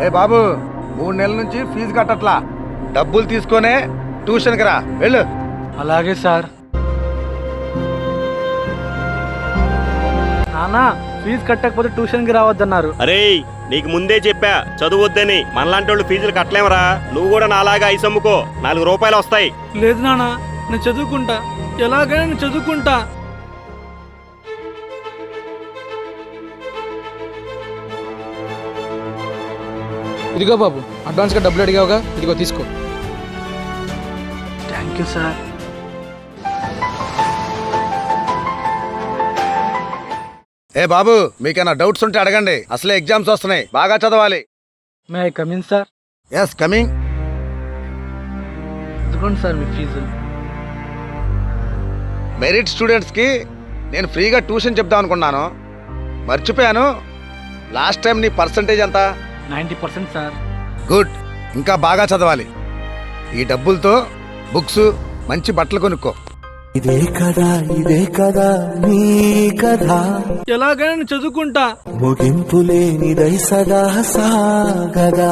ఏ బాబు 3 నెలల నుంచి ఫీజు కట్టట్లా, డబ్బులు తీసుకొనే ట్యూషన్కి రా, వెళ్ళు. అలాగే సార్. నాన్న ఫీజు కట్టకపోతే ట్యూషన్కి రావద్దన్నారు. అరే నీకు ముందే చెప్పా చదువొద్దని. మనలాంటి వాళ్ళు ఫీజులు కట్టలేమరా. నువ్వు కూడా నాలాగా ఐసమ్ముకో, 4 రూపాయలు వస్తాయి. లేదు నాన్న, నేను చదువుకుంటా, ఎలాగైనా నేను చదువుకుంటా. ఇదిగో బాబు, అడ్వాన్స్గా డబ్బులు అడిగావుగా, ఇదిగో తీసుకో. Thank you sir. ఏ బాబు, మీకేనా డౌట్స్ ఉంటే అడగండి. అసలే ఎగ్జామ్స్ వస్తున్నాయి, బాగా చదవాలి. May I come in sir? Yes coming. ఇదిగోండి సార్ మీ ఫీజు. మెరిట్ స్టూడెంట్స్కి నేను ఫ్రీగా ట్యూషన్ చెప్దాం అనుకున్నాను, మర్చిపోయాను. లాస్ట్ టైం నీ పర్సంటేజ్ ఎంత? 90% సార్. గుడ్, ఇంకా బాగా చదవాలి. ఈ డబ్బులతో బుక్స్, మంచి బట్టలు కొనుక్కో. ఇదే కదా నీ కథ, ఎలాగైనా నేను చదువుకుంటా. ముగింపు లేనిదై సదా సాగదా.